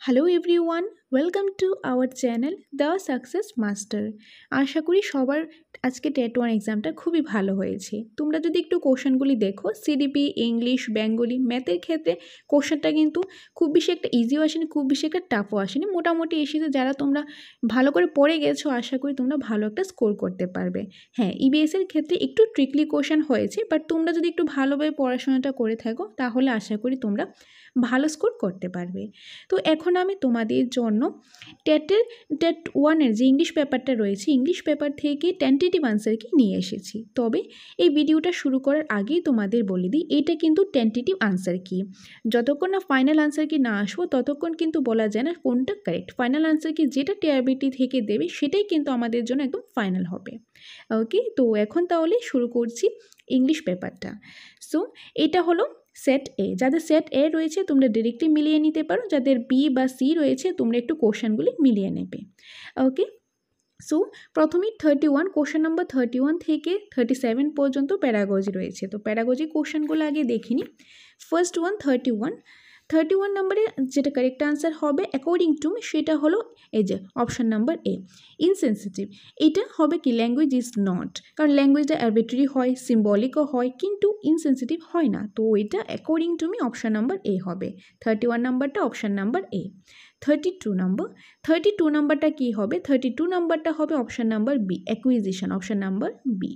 Hello everyone, welcome to our channel the success master. আশা করি সবার আজকে টেট 1 এক্সামটা খুবই ভালো হয়েছে। তোমরা যদি একটু কোশ্চেনগুলি দেখো, সিডিপি, ইংলিশ, বেঙ্গলি, ম্যাথের ক্ষেত্রে কোশ্চেনটা কিন্তু খুব বেশি একটা ইজিও আসেনি, খুব বেশি একটা টাফও আসেনি, মোটামুটি এসেছে। যারা তোমরা ভালো করে পড়ে গেছো, আশা করি তোমরা ভালো একটা স্কোর করতে পারবে। হ্যাঁ, ইবিএসের ক্ষেত্রে একটু ট্রিকলি কোশ্চেন হয়েছে, বাট তোমরা যদি একটু ভালোভাবে পড়াশোনাটা করে থাকো তাহলে আশা করি তোমরা ভালো স্কোর করতে পারবে। তো এখন আমি তোমাদের জন্য টেট 1-এর যে ইংলিশ পেপারটা রয়েছে, ইংলিশ পেপার থেকে টেন্টেটিভ আনসার কি নিয়ে এসেছি। তবে এই ভিডিওটা শুরু করার আগেই তোমাদের বলে দিই, এটা কিন্তু টেন্টেটিভ আনসার কি। যতক্ষণ না ফাইনাল আনসার কি না আসবো ততক্ষণ কিন্তু বলা যায় না কোনটা কারেক্ট। ফাইনাল আনসার কি যেটা টিআরবিটি থেকে দেবে সেটাই কিন্তু আমাদের জন্য একদম ফাইনাল হবে। ওকে, তো এখন তাহলে শুরু করছি ইংলিশ পেপারটা। সো এটা হলো সেট এ। যাদের সেট এ রয়েছে তোমরা ডিরেক্টলি মিলিয়ে নিতে পারো, যাদের বি বা সি রয়েছে তোমরা একটু কোশ্চেনগুলি মিলিয়ে নেবে। ওকে, সো প্রথমেই 31 কোশ্চেন নাম্বার 31 থেকে 37 পর্যন্ত প্যারাগজি রয়েছে। তো প্যারাগজি কোশ্চেনগুলো আগে দেখিনি। ফার্স্ট ওয়ান 31 নম্বরে যেটা কারেক্ট আনসার হবে অ্যাকর্ডিং টু মি সেটা হলো এই যে অপশান নাম্বার এ, ইনসেন্সিটিভ। এটা হবে কি ল্যাঙ্গুয়েজ ইজ নট, কারণ ল্যাঙ্গুয়েজটা আরবিট্রারি হয়, সিম্বলিকও হয়, কিন্তু ইনসেন্সিটিভ হয় না। তো এটা according to me option number A হবে। 31 নাম্বারটা অপশান নাম্বার এ। 32 নাম্বারটা কী হবে? 32 নাম্বারটা হবে option number B, acquisition, option number B.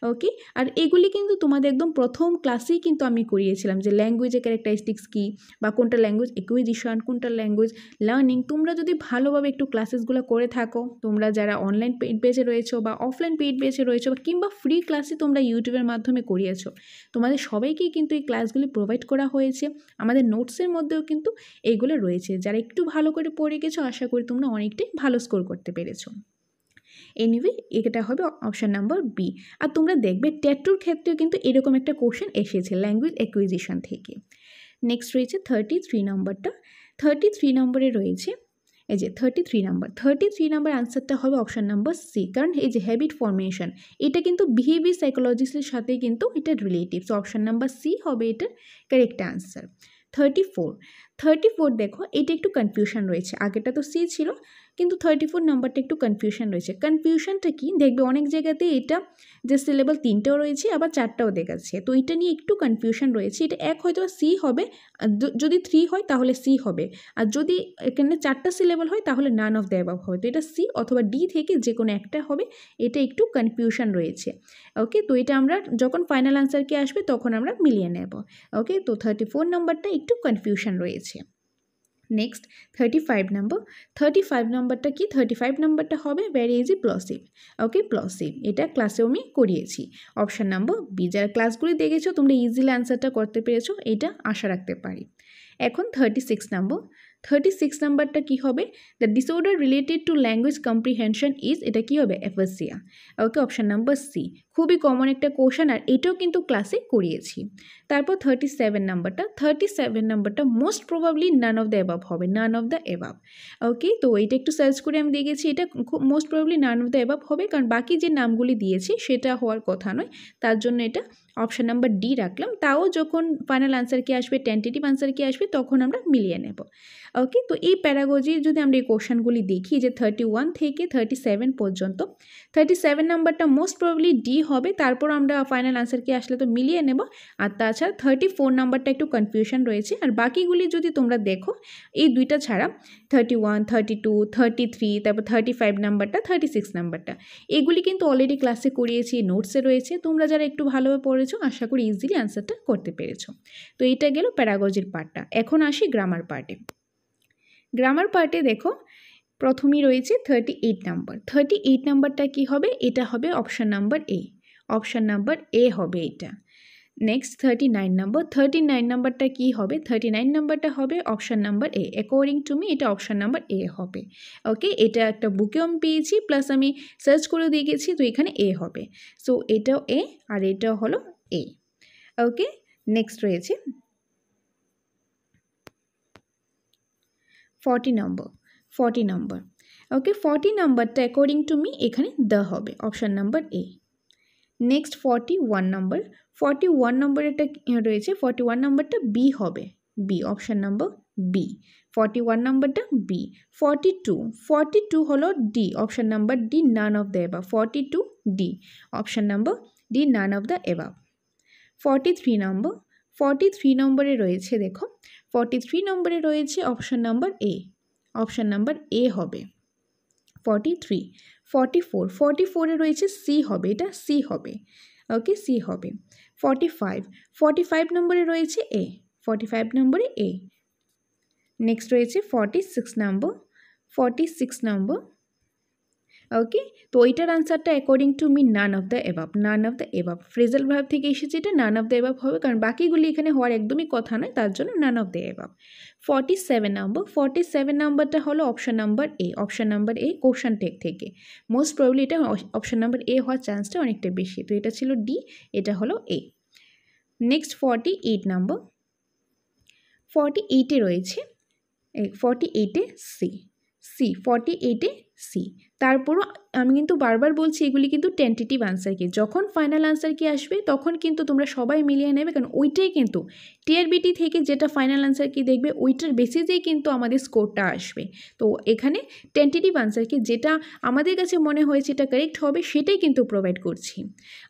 Okay, আর এগুলি কিন্তু তোমাদের একদম প্রথম ক্লাসেই কিন্তু আমি করিয়েছিলাম যে ল্যাঙ্গুয়েজের ক্যারেক্টারিস্টিক্স কী, বা কোনটা ল্যাঙ্গুয়েজ অ্যাকুইজিশন, কোনটা ল্যাঙ্গুয়েজ লার্নিং। তোমরা যদি ভালোভাবে একটু ক্লাসেসগুলো করে থাকো, তোমরা যারা অনলাইন পেইড বেচে রয়েছো বা অফলাইন পেইড বেচে রয়েছো বা কিংবা ফ্রি ক্লাসে তোমরা ইউটিউবের মাধ্যমে করিয়েছো, তোমাদের সবাইকেই কিন্তু এই ক্লাসগুলি প্রোভাইড করা হয়েছে। আমাদের নোটসের মধ্যেও কিন্তু এইগুলো রয়েছে। যারা একটু ভালো করে পড়ে গেছো আশা করি তোমরা অনেকটাই ভালো স্কোর করতে পেরেছো। এনিওয়ে এটা হবে অপশান নাম্বার বি। আর তোমরা দেখবে টেটুর ক্ষেত্রেও কিন্তু এরকম একটা কোশ্চেন এসেছে ল্যাঙ্গুয়েজ অ্যাকুইজিশন থেকে। নেক্সট রয়েছে 33 নম্বরটা। 33 নম্বরে রয়েছে এই যে 33 নাম্বার আনসারটা হবে অপশান নাম্বার সি, কারণ এই যে হ্যাবিট ফরমেশন এটা কিন্তু বিহেভিয়ার সাইকোলজিস্টের সাথে কিন্তু এটা relative. So option number C হবে এটার কারেক্ট আনসার। 34 দেখো এটা একটু কনফিউশন রয়েছে, আগেটা তো সি ছিল কিন্তু 34 নাম্বারটা একটু কনফিউশন রয়েছে। কনফিউশনটা কি দেখবে অনেক জায়গাতে এটা যে সিলেবল 3টাও রয়েছে আবার 4টাও দেখাচ্ছে, তো এটা নিয়ে একটু কনফিউশন রয়েছে। এটা এক হয়তো সি হবে, যদি 3 হয় তাহলে সি হবে, আর যদি এখানে 4টা সিলেবল হয় তাহলে নান অফ দ্য অ্যাবাভ হবে। তো এটা সি অথবা ডি থেকে যে কোনো একটা হবে, এটা একটু কনফিউশন রয়েছে। ওকে, তো এটা আমরা যখন ফাইনাল আনসার কি আসবে তখন আমরা মিলিয়ে নেব। ওকে, তো 34 নাম্বারটা একটু কনফিউশন রয়েছে। নেক্সট 35 নাম্বারটা কি? 35 নাম্বারটা হবে ভেরি ইজি প্লসিভ। ওকে, প্লসিভ এটা ক্লাসেও আমি করিয়েছি, অপশান নাম্বার বি। যারা ক্লাসগুলি দেখেছো তোমরা ইজিলি অ্যান্সারটা করতে পেরেছো, এটা আশা রাখতে পারি। এখন 36 নাম্বারটা কি হবে? The disorder related to language comprehension is, এটা কি হবে? অ্যাফেসিয়া। ওকে, অপশান নাম্বার সি। খুবই কমন একটা কোশ্চেন, আর এটাও কিন্তু ক্লাসে করিয়েছি। তারপর 37 নাম্বারটা most probably naan of the above হবে, নান অফ দ্য অ্যাবাভ। ওকে, তো এটা একটু সার্চ করে আমি দেখেছি, এটা খুব most probably naan of the above হবে, কারণ বাকি যে নামগুলি দিয়েছি সেটা হওয়ার কথা নয়, তার জন্য এটা অপশান নাম্বার ডি রাখলাম। তাও যখন ফাইনাল আনসার কি আসবে, টেন্টেটিভ আনসার কি আসবে, তখন আমরা মিলিয়ে নেব। ওকে, তো এই প্যারাগজির যদি আমরা এই কোশ্চেনগুলি দেখি যে 31 থেকে 37 পর্যন্ত, 37 নাম্বারটা মোস্ট প্রবাবলি ডি হবে, তারপর আমরা ফাইনাল আনসার কি আসলে তো মিলিয়ে নেব। আর তাছাড়া 34 নাম্বারটা একটু কনফিউশন রয়েছে, আর বাকিগুলি যদি তোমরা দেখো এই দুইটা ছাড়া 31, 32, 33, তারপর 35 নাম্বারটা, 36 নাম্বারটা, এগুলি কিন্তু অলরেডি ক্লাসে করিয়েছি, নোটসে রয়েছে। তোমরা যারা একটু ভালোভাবে পড়েছো আশা করি ইজিলি আনসারটা করতে পেরেছো। তো এটা গেল প্যারাগজির পার্টটা। এখন আসি গ্রামার পার্টে। গ্রামার পার্টে দেখো প্রথমেই রয়েছে 38 নাম্বারটা কি হবে? এটা হবে option number A, option number A হবে এটা। নেক্সট 39 নাম্বারটা কি হবে? 39 নাম্বারটা হবে option number A, according to me এটা অপশান নাম্বার এ হবে। ওকে, এটা একটা বুকেও আমি পেয়েছি, প্লাস আমি সার্চ করেও দিয়ে গেছি, তো এখানে এ হবে। সো এটাও এ আর এটাও হলো এ। ওকে, নেক্সট রয়েছে 40 নম্বর। ওকে, 40 নাম্বারটা অ্যাকর্ডিং টু মি এখানে দ্য হবে, অপশান নাম্বার এ। নেক্সট 41 নম্বর এটা রয়েছে, 41 নাম্বারটা বি হবে, বি অপশান নাম্বার বি, 41 নাম্বারটা বি। 42 হলো D, option number D, none of the above. 42 D, option number D, none of the above. 43 নম্বরে রয়েছে, দেখো 43 নম্বরে রয়েছে option number A, option number A হবে 43। 44 রয়েছে সি হবে, এটা সি হবে, ওকে সি হবে। 45 নম্বরে রয়েছে এ, 45 নম্বরে এ। নেক্সট রয়েছে 46 নম্বর, ওকে। তো এইটার আনসারটা according to me naan of the এবাব, naan of the এবাব। Phrasal verb থেকে এসেছে, এটা নান অফ দ্য এবাব হবে, কারণ বাকিগুলি এখানে হওয়ার একদমই কথা নয়, তার জন্য নান অফ দ্য এবাব। 47 নাম্বারটা হলো option number A, option number A question টেক থেকে। মোস্ট প্রবলি এটা অপশান নাম্বার এ হওয়ার চান্সটা অনেকটা বেশি, তো এটা ছিল ডি, এটা হলো এ। নেক্সট 48 নাম্বার, 48-এ রয়েছে 48-এ সি, 48-এ সি। তারপরও আমি কিন্তু বারবার বলছি এগুলি কিন্তু টেন্টেটিভ আনসার কি, যখন ফাইনাল আনসার কি আসবে তখন কিন্তু তোমরা সবাই মিলিয়ে নেবে, কারণ ওইটাই কিন্তু টিআরবিটি থেকে যেটা ফাইনাল আনসার কি দেখবে ওইটার বেসিসেই কিন্তু আমাদের স্কোরটা আসবে। তো এখানে টেন্টেটিভ আনসার কি যেটা আমাদের কাছে মনে হয়েছে এটা কারেক্ট হবে সেটাই কিন্তু প্রোভাইড করছি,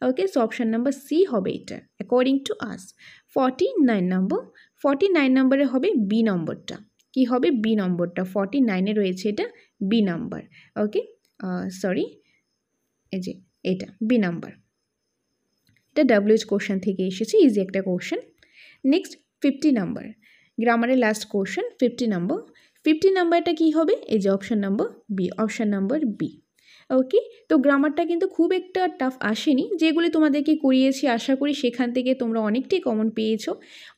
ওকে। সো অপশান নাম্বার সি হবে এটা অ্যাকর্ডিং টু আস। 49 নম্বরে হবে বি নম্বরটা, কি হবে বি নম্বরটা, 49-এ রয়েছে এটা বি নাম্বার, ওকে। সরি, এই যে এটা বি নাম্বার, এটা ডাব্লিউএইচ কোশ্চেন থেকে এসেছে, ইজি একটা কোশ্চেন। নেক্সট 50 নাম্বার, গ্রামারের লাস্ট কোশ্চেন। 50 নাম্বারটা কি হবে, এই যে option number B, option number B, okay. তো গ্রামারটা কিন্তু খুব একটা টাফ আসেনি, যেগুলি তোমাদেরকে করিয়েছি আশা করি সেখান থেকে তোমরা অনেকটাই কমন পেয়েছো।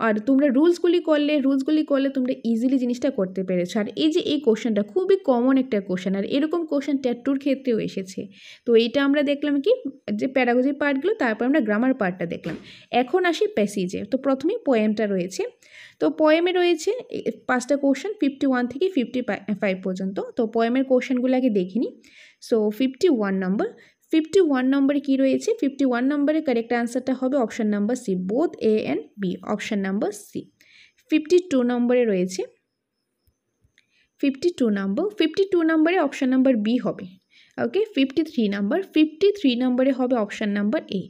আর তোমরা রুলসগুলি করলে তোমরা ইজিলি জিনিসটা করতে পেরেছো। আর এই যে এই কোশ্চেনটা খুবই কমন একটা কোশ্চেন, আর এরকম কোশ্চেন ট্যাটুর ক্ষেত্রেও এসেছে। তো এইটা আমরা দেখলাম কি যে প্যারাগজি পার্টগুলো, তারপর আমরা গ্রামার পার্টটা দেখলাম। এখন আসি প্যাসেজে। তো প্রথমেই পোয়েমটা রয়েছে, তো পোয়েমে রয়েছে 5টা কোশ্চেন 51 থেকে 55 পর্যন্ত। তো পোয়েমের কোশ্চেনগুলো আগে দেখিনি। সো 51 নম্বরে কি রয়েছে, 51 নম্বরে কারেক্ট আনসারটা হবে option number C, both A and B, option number C. 52 নম্বরে রয়েছে 52 নম্বরে অপশান নাম্বার বি হবে, ওকে। 53 নম্বরে হবে option number A,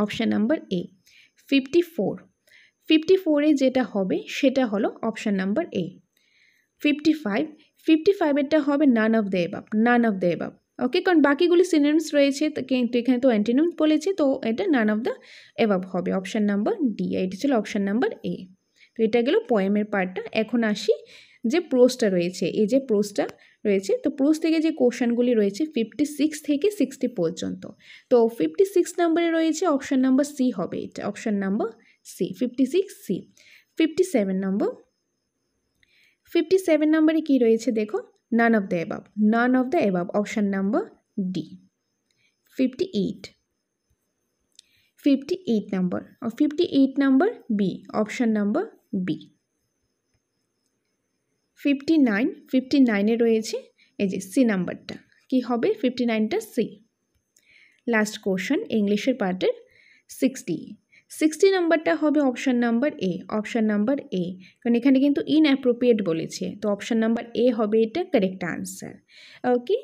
option number A. 54-এ যেটা হবে সেটা হলো অপশান নাম্বার এ। 55-এরটা হবে নান অফ দ্য এবাব, ওকে, কারণ বাকিগুলি সিনোনিমস রয়েছে কিন্তু এখানে তো অ্যান্টোনিমস বলেছে, তো এটা নান অফ দ্য এবাব হবে, অপশান নাম্বার ডি। এটা ছিল অপশান নাম্বার এ। তো এটা গেল পোয়েমের পার্টটা। এখন আসি যে প্রোজটা রয়েছে, এই যে প্রোজটা রয়েছে, তো প্রোজ থেকে যে কোশ্চেনগুলি রয়েছে 56 থেকে 60 পর্যন্ত। তো 56 নম্বরে রয়েছে অপশান নাম্বার সি হবে, এটা অপশান নাম্বার সি, 56 সি। 57 নম্বরে কি রয়েছে দেখো, none of the above, option number D. 58 number B, option number B. 59-এ রয়েছে এই যে সি নাম্বারটা, কি হবে 59টা সি। লাস্ট কোশ্চেন ইংলিশের পার্টের 60 নাম্বারটা হবে option number A, option number এ, কারণ এখানে কিন্তু ইনঅ্যাপ্রোপ্রিয়েট বলেছে, তো অপশান নাম্বার এ হবে এটা কারেক্ট আনসার, ওকে।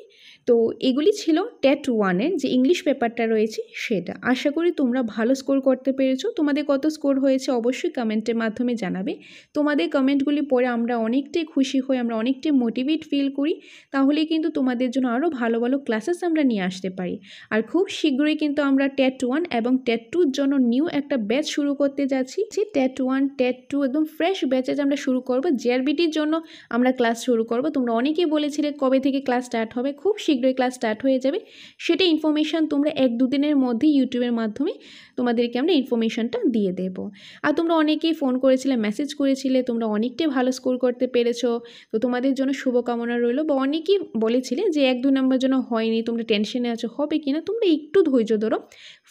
তো এগুলি ছিল টেট 1-এর যে ইংলিশ পেপারটা রয়েছে সেটা। আশা করি তোমরা ভালো স্কোর করতে পেরেছো। তোমাদের কত স্কোর হয়েছে অবশ্যই কমেন্টের মাধ্যমে জানাবে। তোমাদের কমেন্টগুলি পড়ে আমরা অনেকটাই খুশি হই, আমরা অনেকটাই মোটিভেট ফিল করি, তাহলেই কিন্তু তোমাদের জন্য আরও ভালো ভালো ক্লাসেস আমরা নিয়ে আসতে পারি। আর খুব শীঘ্রই কিন্তু আমরা টেট 1 এবং টেট 2-র জন্য নিউ একটা ব্যাচ শুরু করতে যাচ্ছি। টেট 1 টেট 2 একদম ফ্রেশ ব্যাচেজ আমরা শুরু করব। জেআরবিটির জন্য আমরা ক্লাস শুরু করব। তোমরা অনেকেই বলেছিলে কবে থেকে ক্লাস স্টার্ট হবে, খুব শীঘ্রই ক্লাস স্টার্ট হয়ে যাবে। সেটা ইনফরমেশান তোমরা 1-2 দিনের মধ্যে ইউটিউবের মাধ্যমে তোমাদেরকে আমরা ইনফরমেশানটা দিয়ে দেবো। আর তোমরা অনেকেই ফোন করেছিলে, মেসেজ করেছিলে, তোমরা অনেকটাই ভালো স্কোর করতে পেরেছো, তো তোমাদের জন্য শুভকামনা রইল। বা অনেকেই বলেছিলে যে 1-2 নম্বর জন্য হয়নি, তোমরা টেনশনে আছো হবে কিনা, তোমরা একটু ধৈর্য ধরো,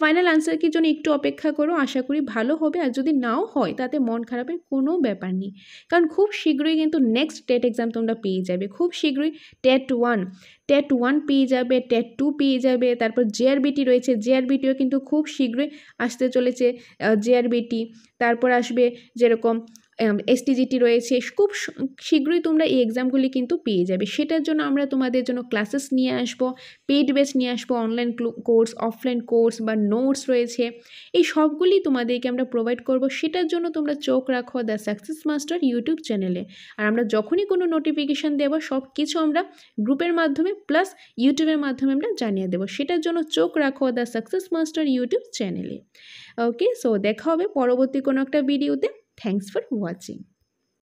ফাইনাল আনসার কি জন্য একটু অপেক্ষা করো, আশা করি ভালো হবে। আর যদি নাও হয় তাতে মন খারাপের কোনো ব্যাপার নেই, কারণ খুব শীঘ্রই কিন্তু নেক্সট টেট এক্সাম তোমরা পেয়ে যাবে। খুব শীঘ্রই টেট 1 পেয়ে যাবে, টেট 2 পেয়ে যাবে, তারপর জেআরবিটি রয়েছে, জেআরবিটিও কিন্তু খুব শীঘ্রই আসতে চলেছে জেআরবিটি। তারপর আসবে যেরকম এসটিজিটি রয়েছে, খুব শীঘ্রই তোমরা এই এক্সামগুলি কিন্তু পেয়ে যাবে। সেটার জন্য আমরা তোমাদের জন্য ক্লাসেস নিয়ে আসবো, পেইড ব্যাচ নিয়ে আসবো, অনলাইন কোর্স, অফলাইন কোর্স বা নোটস রয়েছে, এই সবগুলি তোমাদেরকে আমরা প্রোভাইড করব। সেটার জন্য তোমরা চোখ রাখো দ্য সাকসেস মাস্টার ইউটিউব চ্যানেলে। আর আমরা যখনই কোনো নোটিফিকেশান দেবো সব কিছু আমরা গ্রুপের মাধ্যমে প্লাস ইউটিউবের মাধ্যমে আমরা জানিয়ে দেবো। সেটার জন্য চোখ রাখো দ্য সাকসেস মাস্টার ইউটিউব চ্যানেলে। ওকে, সো দেখা হবে পরবর্তী কোনো একটা ভিডিওতে। Thanks for watching.